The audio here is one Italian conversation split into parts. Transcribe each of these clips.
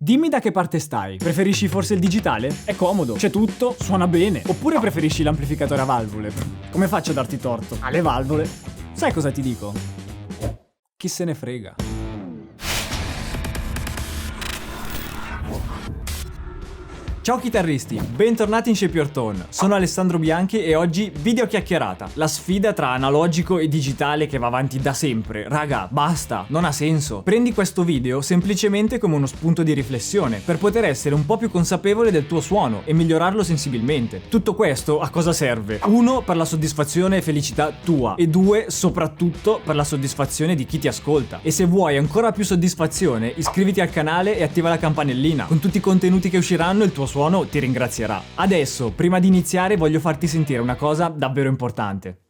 Dimmi da che parte stai. Preferisci forse il digitale? È comodo, c'è tutto, suona bene. Oppure preferisci l'amplificatore a valvole? Come faccio a darti torto? Ha le valvole. Sai cosa ti dico? Chi se ne frega. Ciao chitarristi, bentornati in Shape Your Tone. Sono Alessandro Bianchi e oggi video chiacchierata. La sfida tra analogico e digitale che va avanti da sempre. Raga, basta, non ha senso. Prendi questo video semplicemente come uno spunto di riflessione per poter essere un po' più consapevole del tuo suono e migliorarlo sensibilmente. Tutto questo a cosa serve? 1, per la soddisfazione e felicità tua e 2, soprattutto per la soddisfazione di chi ti ascolta. E se vuoi ancora più soddisfazione, iscriviti al canale e attiva la campanellina. Con tutti i contenuti che usciranno il tuo suono ti ringrazierà. Adesso, prima di iniziare, voglio farti sentire una cosa davvero importante.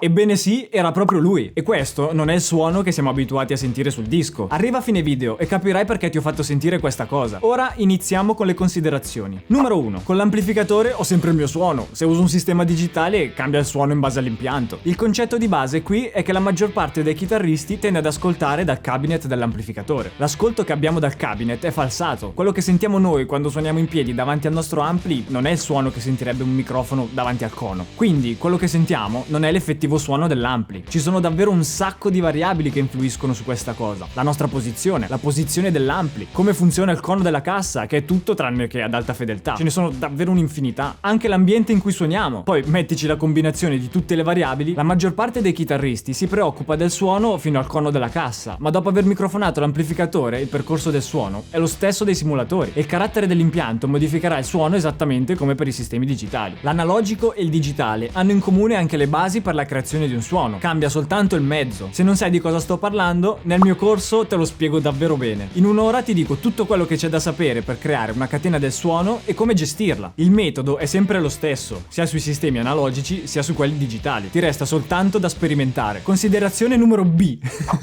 Ebbene sì, era proprio lui. E questo non è il suono che siamo abituati a sentire sul disco. Arriva a fine video e capirai perché ti ho fatto sentire questa cosa. Ora iniziamo con le considerazioni. Numero 1. Con l'amplificatore ho sempre il mio suono. Se uso un sistema digitale cambia il suono in base all'impianto. Il concetto di base qui è che la maggior parte dei chitarristi tende ad ascoltare dal cabinet dell'amplificatore. L'ascolto che abbiamo dal cabinet è falsato. Quello che sentiamo noi quando suoniamo in piedi davanti al nostro ampli non è il suono che sentirebbe un microfono davanti al cono. Quindi quello che sentiamo non è l'effettivo suono dell'ampli. Ci sono davvero un sacco di variabili che influiscono su questa cosa. La nostra posizione, la posizione dell'ampli, come funziona il cono della cassa, che è tutto tranne che ad alta fedeltà. Ce ne sono davvero un'infinità. Anche l'ambiente in cui suoniamo. Poi mettici la combinazione di tutte le variabili. La maggior parte dei chitarristi si preoccupa del suono fino al cono della cassa, ma dopo aver microfonato l'amplificatore, il percorso del suono è lo stesso dei simulatori e il carattere dell'impianto modificherà il suono esattamente come per i sistemi digitali. L'analogico e il digitale hanno in comune anche le basi per la creazione di un suono, cambia soltanto il mezzo. Se non sai di cosa sto parlando, nel mio corso te lo spiego davvero bene. In un'ora ti dico tutto quello che c'è da sapere per creare una catena del suono e come gestirla. Il metodo è sempre lo stesso, sia sui sistemi analogici sia su quelli digitali. Ti resta soltanto da sperimentare. Considerazione numero B.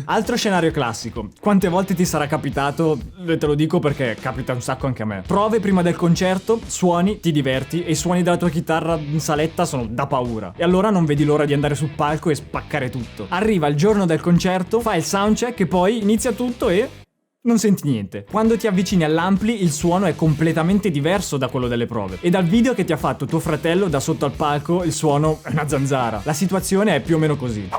Altro scenario classico. Quante volte ti sarà capitato? Te lo dico perché capita un sacco anche a me. Prove prima del concerto, suoni, ti diverti e i suoni della tua chitarra in saletta sono da paura. E allora non vedi l'ora di andare sul palco e spaccare tutto. Arriva il giorno del concerto, fai il soundcheck e poi inizia tutto e non senti niente. Quando ti avvicini all'ampli il suono è completamente diverso da quello delle prove. E dal video che ti ha fatto tuo fratello da sotto al palco il suono è una zanzara. La situazione è più o meno così.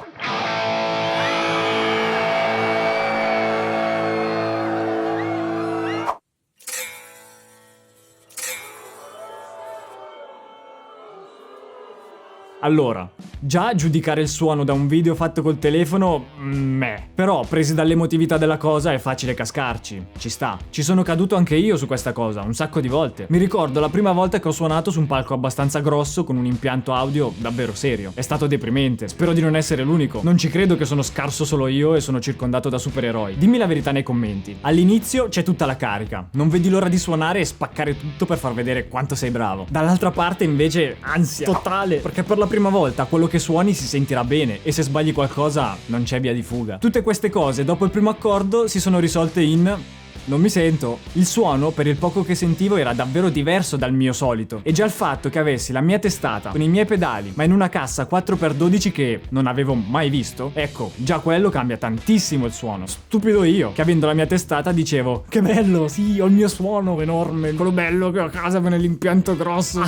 Allora, già giudicare il suono da un video fatto col telefono, però presi dall'emotività della cosa è facile cascarci, ci sta. Ci sono caduto anche io su questa cosa, un sacco di volte. Mi ricordo la prima volta che ho suonato su un palco abbastanza grosso con un impianto audio davvero serio. È stato deprimente, spero di non essere l'unico. Non ci credo che sono scarso solo io e sono circondato da supereroi. Dimmi la verità nei commenti. All'inizio c'è tutta la carica, non vedi l'ora di suonare e spaccare tutto per far vedere quanto sei bravo. Dall'altra parte invece ansia totale, perché per la prima volta quello che suoni si sentirà bene e se sbagli qualcosa non c'è via di fuga. Tutte queste cose dopo il primo accordo si sono risolte in non mi sento. Il suono, per il poco che sentivo, era davvero diverso dal mio solito. E già il fatto che avessi la mia testata con i miei pedali, ma in una cassa 4x12 che non avevo mai visto, ecco, già quello cambia tantissimo il suono. Stupido io, che avendo la mia testata dicevo che bello, sì, ho il mio suono enorme, quello bello che ho a casa con l'impianto grosso.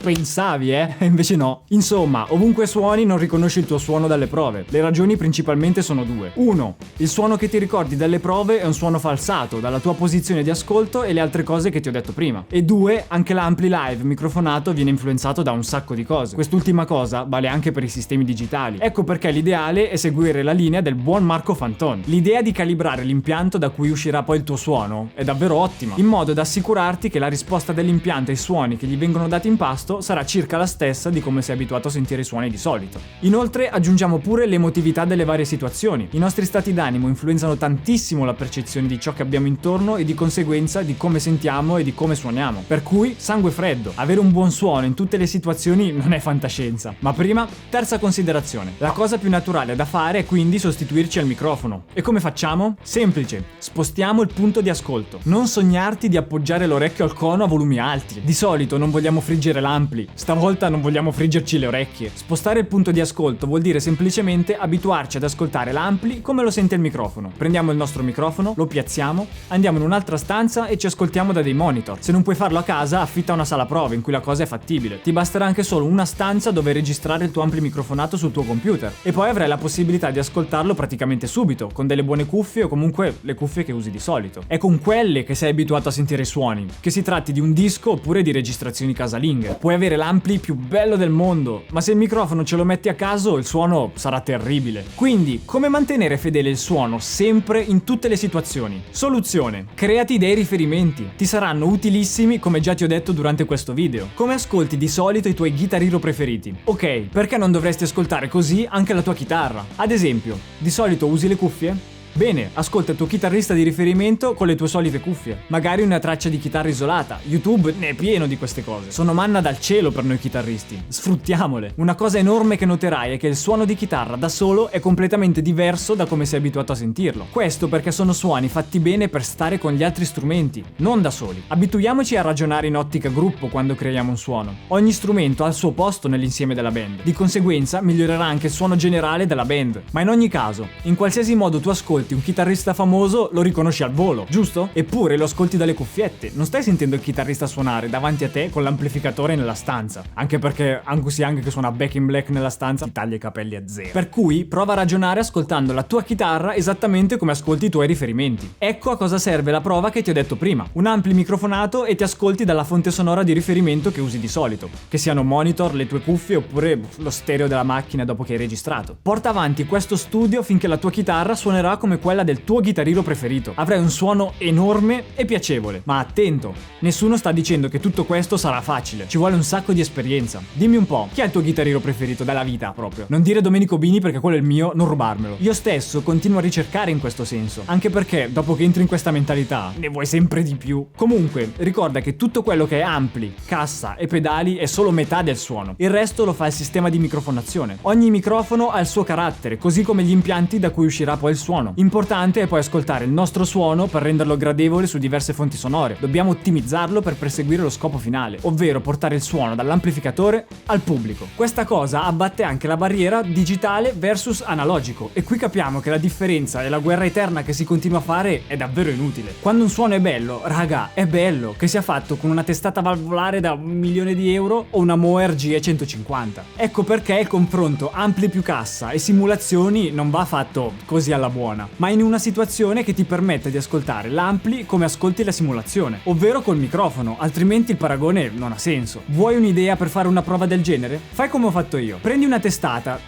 Pensavi, E invece no. Insomma, ovunque suoni non riconosci il tuo suono dalle prove. Le ragioni principalmente sono due. 1. Il suono che ti ricordi dalle prove è un suono falsato dalla tua posizione di ascolto e le altre cose che ti ho detto prima. E 2, anche l'ampli live microfonato viene influenzato da un sacco di cose. Quest'ultima cosa vale anche per i sistemi digitali. Ecco perché l'ideale è seguire la linea del buon Marco Fantoni. L'idea di calibrare l'impianto da cui uscirà poi il tuo suono è davvero ottima, in modo da assicurarti che la risposta dell'impianto ai suoni che gli vengono dati in pasto sarà circa la stessa di come sei abituato a sentire i suoni di solito. Inoltre aggiungiamo pure l'emotività delle varie situazioni. I nostri stati d'animo influenzano tantissimo la percezione di ciò che abbiamo intorno e di conseguenza di come sentiamo e di come suoniamo. Per cui sangue freddo, avere un buon suono in tutte le situazioni non è fantascienza. Ma prima, terza considerazione. La cosa più naturale da fare è quindi sostituirci al microfono. E come facciamo? Semplice, spostiamo il punto di ascolto. Non sognarti di appoggiare l'orecchio al cono a volumi alti. Di solito non vogliamo friggere l'ampli, stavolta non vogliamo friggerci le orecchie. Spostare il punto di ascolto vuol dire semplicemente abituarci ad ascoltare l'ampli come lo sente il microfono. Prendiamo il nostro microfono, lo piazziamo, andiamo in un'altra stanza e ci ascoltiamo da dei monitor. Se non puoi farlo a casa, affitta una sala prove in cui la cosa è fattibile. Ti basterà anche solo una stanza dove registrare il tuo ampli microfonato sul tuo computer e poi avrai la possibilità di ascoltarlo praticamente subito, con delle buone cuffie o comunque le cuffie che usi di solito. È con quelle che sei abituato a sentire i suoni, che si tratti di un disco oppure di registrazioni casalinghe. Puoi avere l'ampli più bello del mondo, ma se il microfono ce lo metti a caso il suono sarà terribile. Quindi, come mantenere fedele il suono sempre in tutte le situazioni? Soluzione: creati dei riferimenti. Ti saranno utilissimi, come già ti ho detto durante questo video. Come ascolti di solito i tuoi Guitar Hero preferiti? Ok, perché non dovresti ascoltare così anche la tua chitarra? Ad esempio, di solito usi le cuffie? Bene, ascolta il tuo chitarrista di riferimento con le tue solite cuffie. Magari una traccia di chitarra isolata. YouTube ne è pieno di queste cose. Sono manna dal cielo per noi chitarristi. Sfruttiamole. Una cosa enorme che noterai è che il suono di chitarra da solo è completamente diverso da come sei abituato a sentirlo. Questo perché sono suoni fatti bene per stare con gli altri strumenti, non da soli. Abituiamoci a ragionare in ottica gruppo quando creiamo un suono. Ogni strumento ha il suo posto nell'insieme della band. Di conseguenza migliorerà anche il suono generale della band. Ma in ogni caso, in qualsiasi modo tu ascolti un chitarrista famoso, lo riconosci al volo, giusto? Eppure lo ascolti dalle cuffiette, non stai sentendo il chitarrista suonare davanti a te con l'amplificatore nella stanza. Anche perché Angus Young che suona Back in Black nella stanza ti taglia i capelli a zero. Per cui prova a ragionare ascoltando la tua chitarra esattamente come ascolti i tuoi riferimenti. Ecco a cosa serve la prova che ti ho detto prima. Un ampli microfonato e ti ascolti dalla fonte sonora di riferimento che usi di solito, che siano monitor, le tue cuffie oppure lo stereo della macchina dopo che hai registrato. Porta avanti questo studio finché la tua chitarra suonerà come quella del tuo chitarrino preferito. Avrai un suono enorme e piacevole. Ma attento, nessuno sta dicendo che tutto questo sarà facile. Ci vuole un sacco di esperienza. Dimmi un po', chi è il tuo chitarrino preferito dalla vita proprio? Non dire Domenico Bini perché quello è il mio, non rubarmelo. Io stesso continuo a ricercare in questo senso, anche perché dopo che entri in questa mentalità ne vuoi sempre di più. Comunque, ricorda che tutto quello che è ampli, cassa e pedali è solo metà del suono. Il resto lo fa il sistema di microfonazione. Ogni microfono ha il suo carattere, così come gli impianti da cui uscirà poi il suono. Importante è poi ascoltare il nostro suono per renderlo gradevole su diverse fonti sonore. Dobbiamo ottimizzarlo per perseguire lo scopo finale, ovvero portare il suono dall'amplificatore al pubblico. Questa cosa abbatte anche la barriera digitale versus analogico, e qui capiamo che la differenza e la guerra eterna che si continua a fare è davvero inutile. Quando un suono è bello, raga, è bello, che sia fatto con una testata valvolare da 1.000.000 di euro o una Moer GE150. Ecco perché il confronto ampli più cassa e simulazioni non va fatto così alla buona, ma in una situazione che ti permette di ascoltare l'ampli come ascolti la simulazione, ovvero col microfono, altrimenti il paragone non ha senso. Vuoi un'idea per fare una prova del genere? Fai come ho fatto io. Prendi una testata.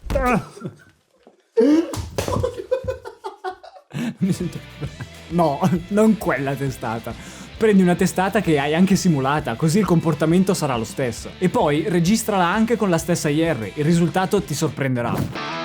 Mi sento... No, non quella testata. Prendi una testata che hai anche simulata, così il comportamento sarà lo stesso. E poi registrala anche con la stessa IR, il risultato ti sorprenderà.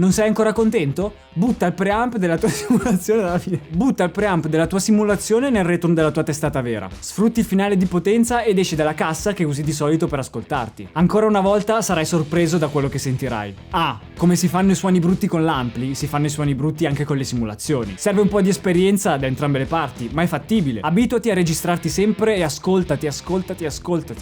Non sei ancora contento? Butta il preamp della tua simulazione dalla fine. Butta il preamp della tua simulazione nel return della tua testata vera. Sfrutti il finale di potenza ed esci dalla cassa che usi di solito per ascoltarti. Ancora una volta sarai sorpreso da quello che sentirai. Come si fanno i suoni brutti con l'ampli, si fanno i suoni brutti anche con le simulazioni. Serve un po' di esperienza da entrambe le parti, ma è fattibile. Abituati a registrarti sempre e ascoltati.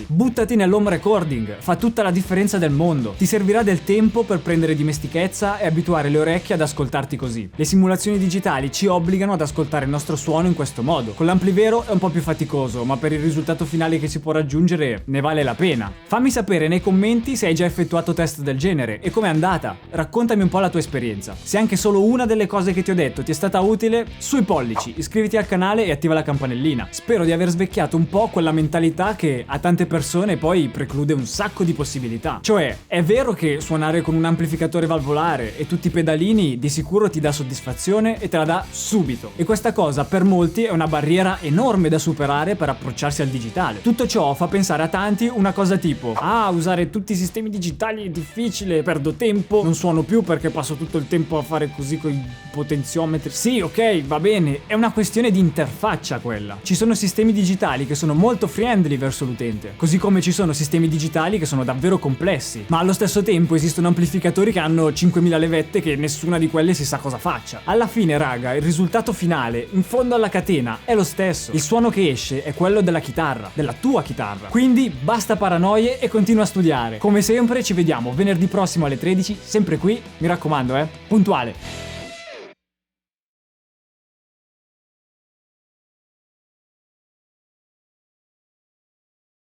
Buttati nell'home recording, fa tutta la differenza del mondo. Ti servirà del tempo per prendere dimestichezza e abituare le orecchie ad ascoltarti così. Le simulazioni digitali ci obbligano ad ascoltare il nostro suono in questo modo. Con l'ampli vero è un po' più faticoso, ma per il risultato finale che si può raggiungere ne vale la pena. Fammi sapere nei commenti se hai già effettuato test del genere e com'è andata. Raccontami un po' la tua esperienza. Se anche solo una delle cose che ti ho detto ti è stata utile, sui pollici, iscriviti al canale e attiva la campanellina. Spero di aver svecchiato un po' quella mentalità che a tante persone poi preclude un sacco di possibilità. Cioè, è vero che suonare con un amplificatore valvolare e tutti i pedalini di sicuro ti dà soddisfazione e te la dà subito. E questa cosa per molti è una barriera enorme da superare per approcciarsi al digitale. Tutto ciò fa pensare a tanti una cosa tipo: usare tutti i sistemi digitali è difficile, perdo tempo, non suono più perché passo tutto il tempo a fare così con i potenziometri. Sì, ok, va bene, è una questione di interfaccia quella. Ci sono sistemi digitali che sono molto friendly verso l'utente, così come ci sono sistemi digitali che sono davvero complessi, ma allo stesso tempo esistono amplificatori che hanno 5000 levette che nessuna di quelle si sa cosa faccia. Alla fine, raga, il risultato finale, in fondo alla catena, è lo stesso. Il suono che esce è quello della chitarra, della tua chitarra. Quindi basta paranoie e continua a studiare. Come sempre ci vediamo venerdì prossimo alle 13, sempre qui, mi raccomando, puntuale.